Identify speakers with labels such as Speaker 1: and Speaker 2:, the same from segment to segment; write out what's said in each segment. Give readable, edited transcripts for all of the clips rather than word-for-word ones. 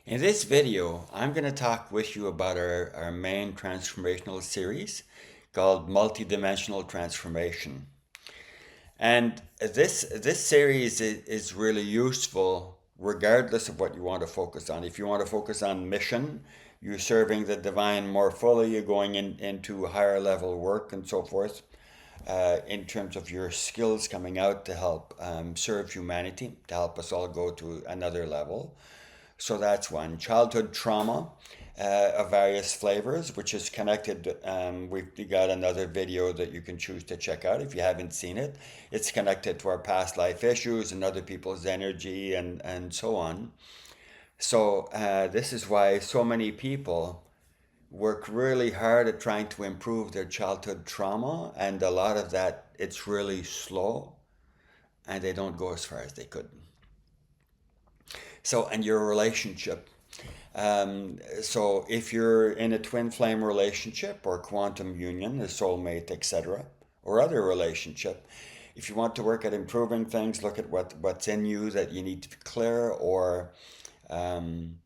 Speaker 1: In this video, I'm going to talk with you about our main transformational series called Multidimensional Transformation. And this series is really useful regardless of what you want to focus on. If you want to focus on mission, you serving the divine more fully, you're going into higher level work and so forth, in terms of your skills coming out to help serve humanity, to help us all go to another level. So that's one. Childhood trauma of various flavors, which is connected. We've got another video that you can choose to check out if you haven't seen it. It's connected to our past life issues and other people's energy and so on. So this is why so many people work really hard at trying to improve their childhood trauma, and a lot of that, it's really slow and they don't go as far as they could. So, and your relationship. So, if you're in a twin flame relationship or quantum union, a soulmate, etc., or other relationship, if you want to work at improving things, look at what's in you that you need to clear, um,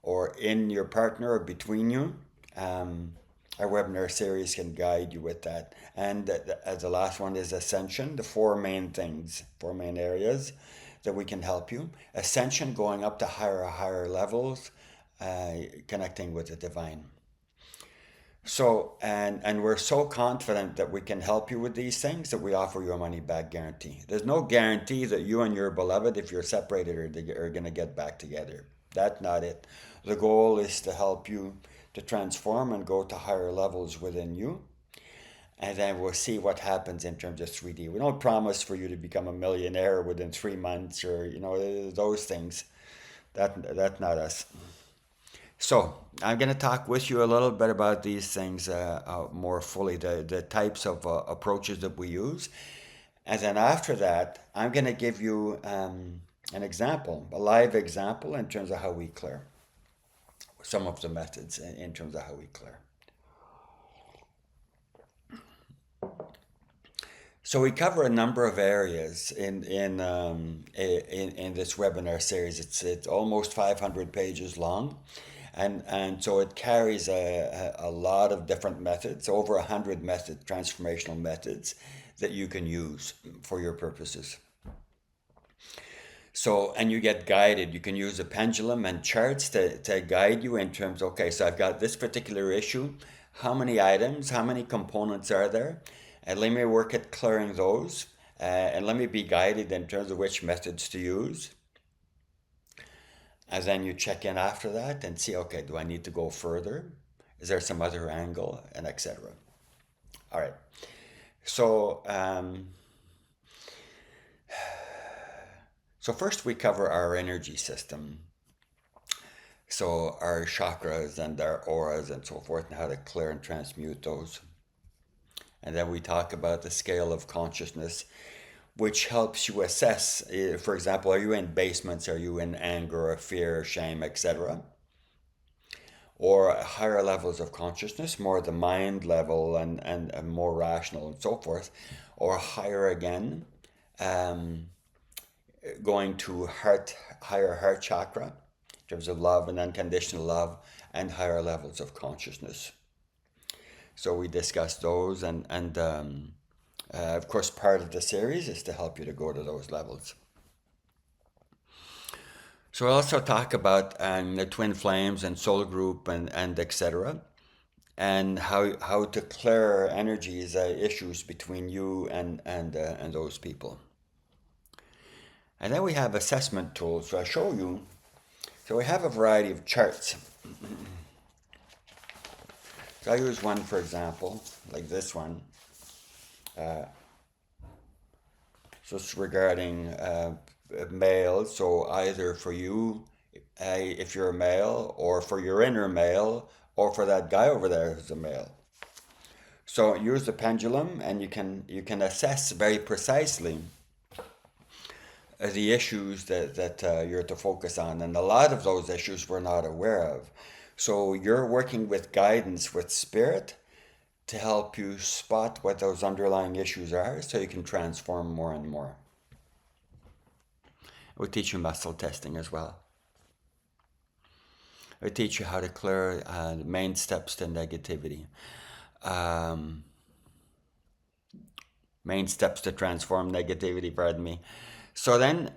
Speaker 1: or in your partner or between you. Our webinar series can guide you with that. And the last one is ascension, the four main things, four main areas that we can help you. Ascension, going up to higher levels, connecting with the divine. So, and we're so confident that we can help you with these things that we offer you a money back guarantee. There's no guarantee that you and your beloved, if you're separated, are going to get back together. That's not it. The goal is to help you to transform and go to higher levels within you. And then we'll see what happens in terms of 3D. We don't promise for you to become a millionaire within 3 months or, those things. That's not us. So I'm going to talk with you a little bit about these things more fully, the types of approaches that we use. And then after that, I'm going to give you an example, a live example in terms of how we clear. Some of the methods in terms of how we clear. So we cover a number of areas in this webinar series. It's almost 500 pages long, and so it carries a lot of different methods, over 100 transformational methods that you can use for your purposes. So, and you get guided. You can use a pendulum and charts to guide you in terms, okay, so I've got this particular issue. How many items, how many components are there? And let me work at clearing those. And let me be guided in terms of which methods to use. And then you check in after that and see, okay, do I need to go further? Is there some other angle? And etc. All right. So, so first we cover our energy system. So our chakras and our auras and so forth, and how to clear and transmute those. And then we talk about the scale of consciousness, which helps you assess, for example, are you in basements, are you in anger or fear, shame, etc. Or higher levels of consciousness, more the mind level and more rational and so forth. Or higher again, going to higher heart chakra, in terms of love and unconditional love, and higher levels of consciousness. So we discuss those, and of course, part of the series is to help you to go to those levels. So I also talk about the twin flames and soul group and etc. And how to clear energies, issues between you and those people. And then we have assessment tools. So I show you. So we have a variety of charts. So I use one, for example, like this one. So it's regarding male. So either for you, if you're a male, or for your inner male, or for that guy over there who's a male. So use the pendulum, and you can assess very precisely the issues that you're to focus on. And a lot of those issues we're not aware of. So you're working with guidance, with spirit, to help you spot what those underlying issues are so you can transform more and more. We'll teach you muscle testing as well. I teach you how to clear the main steps to negativity. Um, Main steps to transform negativity, pardon me. So then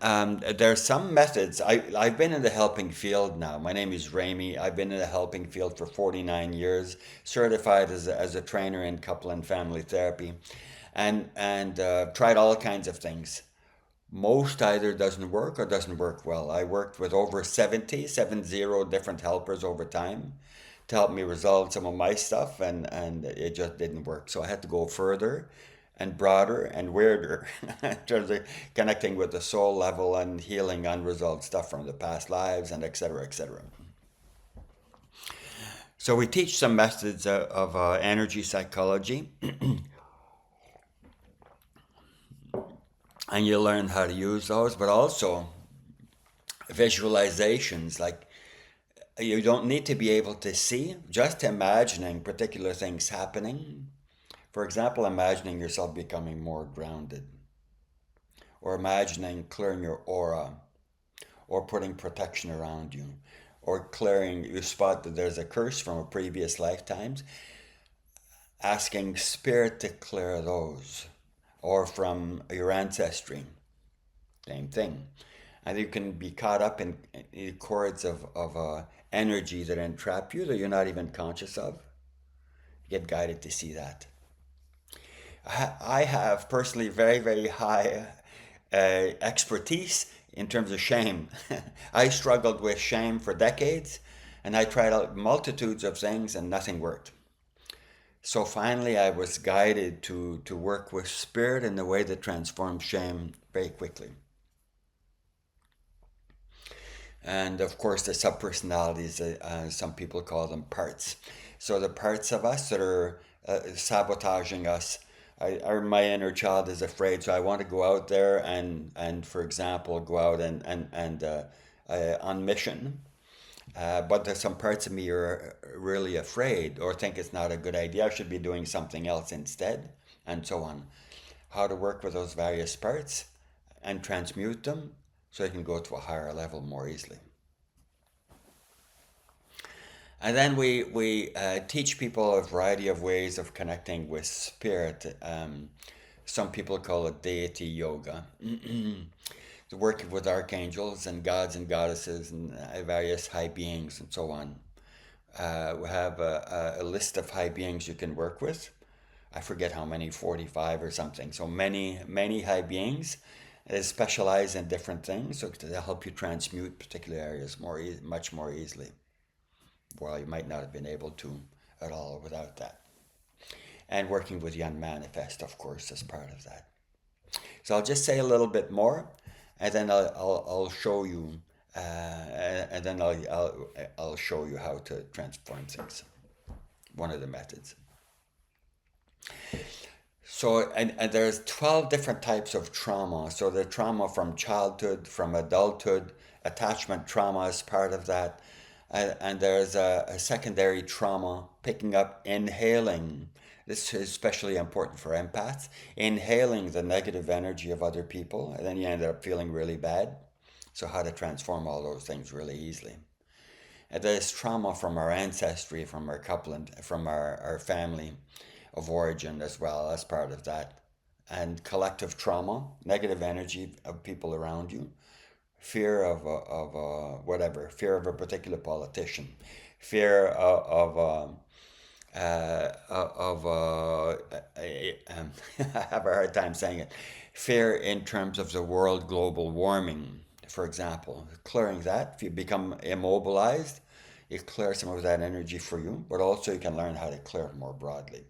Speaker 1: there's some methods. I've been in the helping field now. My name is Remi. I've been in the helping field for 49 years, certified as a trainer in couple and family therapy, and tried all kinds of things. Most either doesn't work or doesn't work well. I worked with over 70 different helpers over time to help me resolve some of my stuff, and it just didn't work. So I had to go further and broader and weirder in terms of connecting with the soul level and healing unresolved stuff from the past lives and etc. etc. So we teach some methods of energy psychology, and you learn how to use those, but also visualizations. Like, you don't need to be able to see, just imagining particular things happening. For example, imagining yourself becoming more grounded, or imagining clearing your aura, or putting protection around you, or clearing, you spot that there's a curse from a previous lifetimes, asking spirit to clear those, or from your ancestry, same thing. And you can be caught up in cords of energy that entrap you that you're not even conscious of. You get guided to see that. I have personally very, very high expertise in terms of shame. I struggled with shame for decades, and I tried out multitudes of things and nothing worked. So finally, I was guided to work with spirit in a way that transforms shame very quickly. And of course, the subpersonalities, some people call them parts. So the parts of us that are sabotaging us. My inner child is afraid, so I want to go out there and for example, go out and on mission. But there's some parts of me are really afraid or think it's not a good idea. I should be doing something else instead, and so on. How to work with those various parts and transmute them so I can go to a higher level more easily. And then we teach people a variety of ways of connecting with spirit. Some people call it deity yoga. Working with archangels and gods and goddesses and various high beings and so on. We have a list of high beings you can work with. I forget how many, 45 or something. So many high beings specialize in different things, so to help you transmute particular areas much more easily. Well, you might not have been able to at all without that. And working with the unmanifest, of course, as part of that. So I'll just say a little bit more, and then I'll show you, and then I'll show you how to transform things. One of the methods. So, and there's 12 different types of trauma. So the trauma from childhood, from adulthood, attachment trauma is part of that. And there's a secondary trauma, picking up, inhaling. This is especially important for empaths. Inhaling the negative energy of other people, and then you end up feeling really bad. So how to transform all those things really easily. And there's trauma from our ancestry, from our couple, and from our family of origin as well as part of that. And collective trauma, negative energy of people around you. Fear of whatever, fear of a particular politician, fear I have a hard time saying it, fear in terms of the world global warming, for example. Clearing that, if you become immobilized, it clears some of that energy for you, but also you can learn how to clear it more broadly.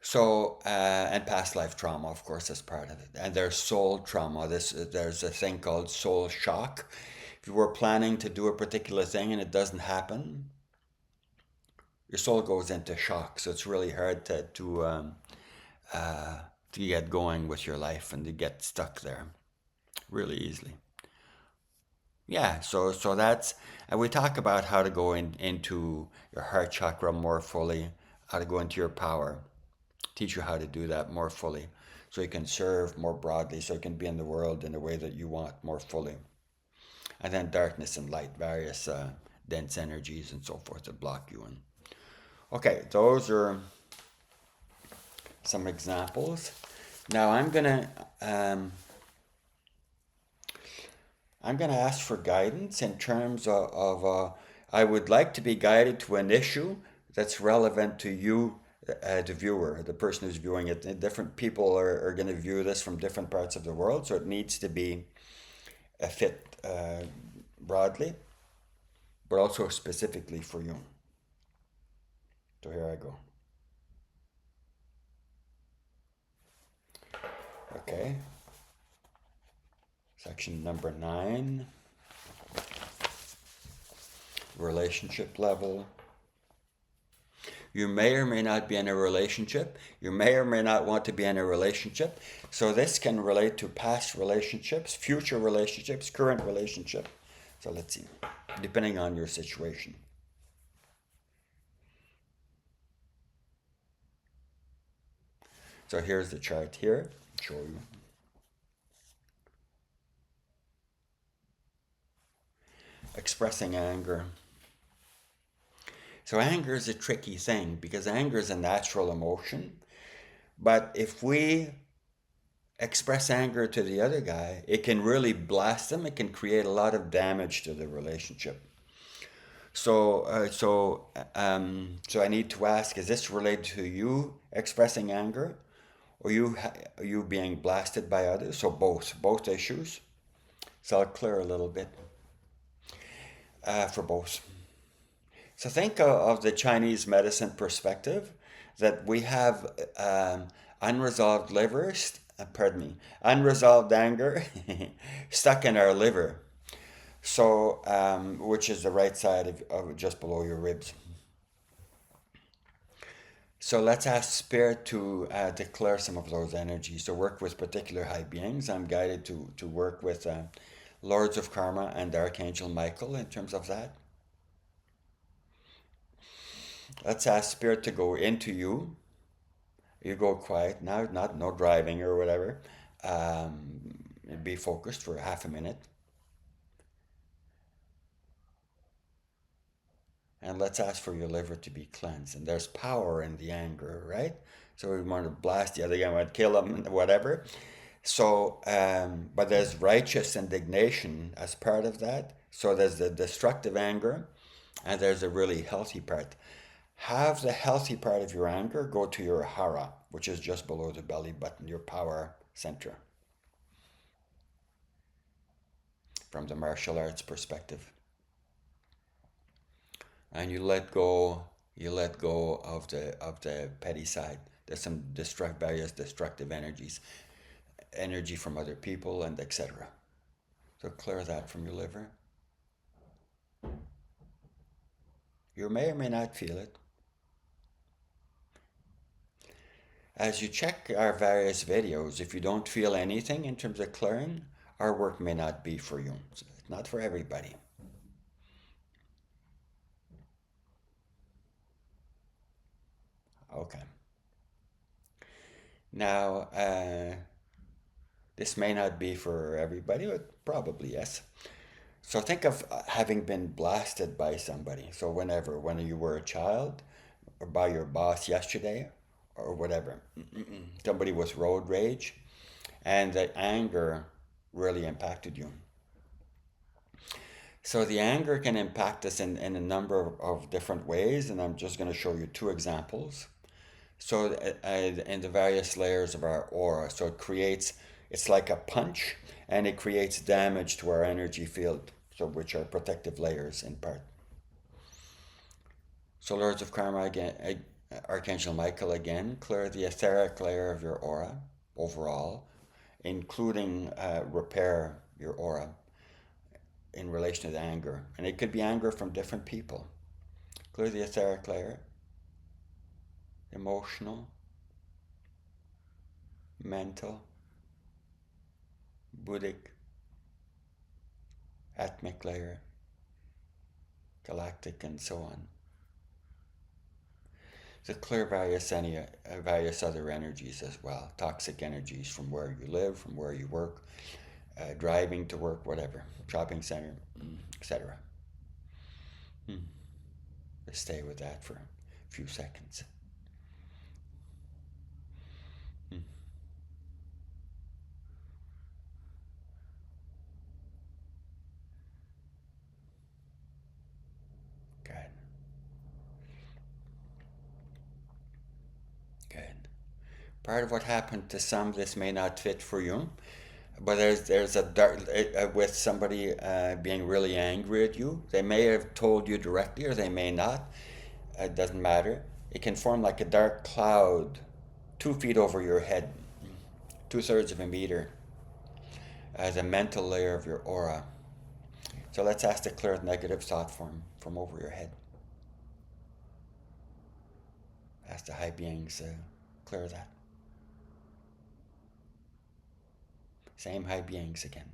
Speaker 1: So, and past life trauma, of course, is part of it. And there's soul trauma. There's a thing called soul shock. If you were planning to do a particular thing and it doesn't happen, your soul goes into shock. So it's really hard to get going with your life and to get stuck there really easily. Yeah, so that's, and we talk about how to go into your heart chakra more fully, how to go into your power. Teach you how to do that more fully so you can serve more broadly, so you can be in the world in the way that you want more fully. And then darkness and light, various dense energies and so forth that block you in. Okay, those are some examples. Now I'm gonna ask for guidance in terms of I would like to be guided to an issue that's relevant to you, the viewer, the person who's viewing it. Different people are going to view this from different parts of the world, so it needs to be a fit broadly, but also specifically for you. So here I go. Okay. Section number 9. Relationship level. You may or may not be in a relationship. You may or may not want to be in a relationship. So this can relate to past relationships, future relationships, current relationship. So let's see, depending on your situation. So here's the chart here. I'll show you. Expressing anger. So anger is a tricky thing because anger is a natural emotion. But if we express anger to the other guy, it can really blast them. It can create a lot of damage to the relationship. So I need to ask: is this related to you expressing anger, or you being blasted by others? So both issues. So I'll clear a little bit for both. So think of the Chinese medicine perspective, that we have unresolved unresolved anger stuck in our liver. So, which is the right side of just below your ribs. So let's ask Spirit to declare some of those energies. So work with particular high beings. I'm guided to work with Lords of Karma and Archangel Michael in terms of that. Let's ask Spirit to go into you. You go quiet now, no driving or whatever. Be focused for half a minute. And let's ask for your liver to be cleansed. And there's power in the anger, right? So we want to blast the other guy, want to kill him, whatever. So, but there's righteous indignation as part of that. So there's the destructive anger, and there's a really healthy part. Have the healthy part of your anger go to your hara, which is just below the belly button, your power center, from the martial arts perspective. And you let go of the petty side. There's some various destructive energy from other people, and etc. So clear that from your liver. You may or may not feel it. As you check our various videos, if you don't feel anything in terms of clearing, our work may not be for you. It's not for everybody. Okay. Now, this may not be for everybody, but probably yes. So think of having been blasted by somebody. So when you were a child, or by your boss yesterday, or whatever, somebody with road rage, and the anger really impacted you. So the anger can impact us in a number of different ways, and I'm just going to show you 2 examples. So in the various layers of our aura, so it's like a punch, and it creates damage to our energy field, so which are protective layers in part. So Lords of Karma again, Archangel Michael again, clear the etheric layer of your aura overall, including repair your aura in relation to the anger. And it could be anger from different people. Clear the etheric layer, emotional, mental, Buddhic, atmic layer, galactic, and so on. So clear various other energies as well, toxic energies from where you live, from where you work, driving to work, whatever, shopping center, etc. Just stay with that for a few seconds. Good. Good. Part of what happened to some, this may not fit for you, but there's a dark with somebody being really angry at you. They may have told you directly, or they may not. It doesn't matter. It can form like a dark cloud, 2 feet over your head, 2/3 of a meter, as a mental layer of your aura. So let's ask to clear the negative thought from over your head. Ask the high beings clear that. Same high beings again.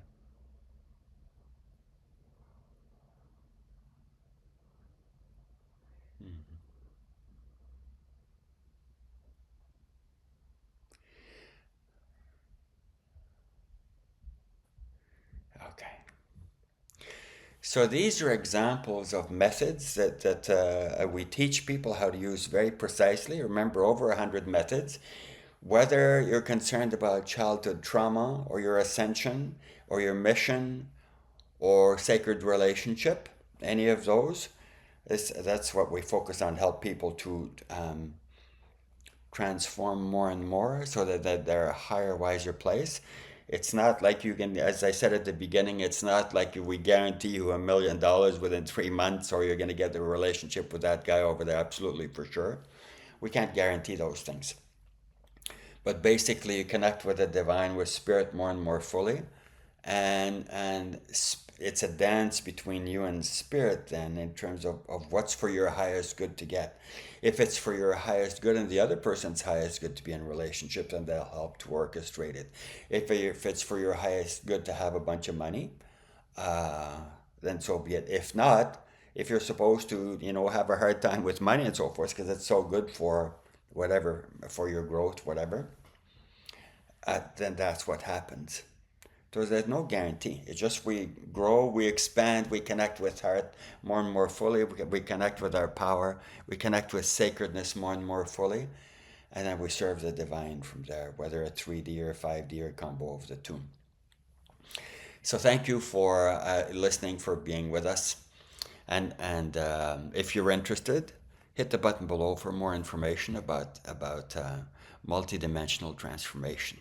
Speaker 1: Okay. So these are examples of methods that we teach people how to use very precisely. Remember, over 100 methods. Whether you're concerned about childhood trauma or your ascension or your mission or sacred relationship, any of those, that's what we focus on, help people to transform more and more so that they're a higher, wiser place. It's not like you can, as I said at the beginning, it's not like we guarantee you $1 million within 3 months or you're going to get a relationship with that guy over there, absolutely for sure. We can't guarantee those things. But basically, you connect with the divine, with spirit more and more fully. And it's a dance between you and spirit then in terms of what's for your highest good to get. If it's for your highest good and the other person's highest good to be in relationship, then they'll help to orchestrate it. If it's for your highest good to have a bunch of money, then so be it. If not, if you're supposed to, have a hard time with money and so forth, because it's so good for whatever, for your growth, whatever, then that's what happens. So there's no guarantee. It's just we grow, we expand, we connect with heart more and more fully. We connect with our power. We connect with sacredness more and more fully. And then we serve the divine from there, whether a 3D or 5D or combo of the two. So thank you for listening, for being with us. And if you're interested, hit the button below for more information about multidimensional transformation.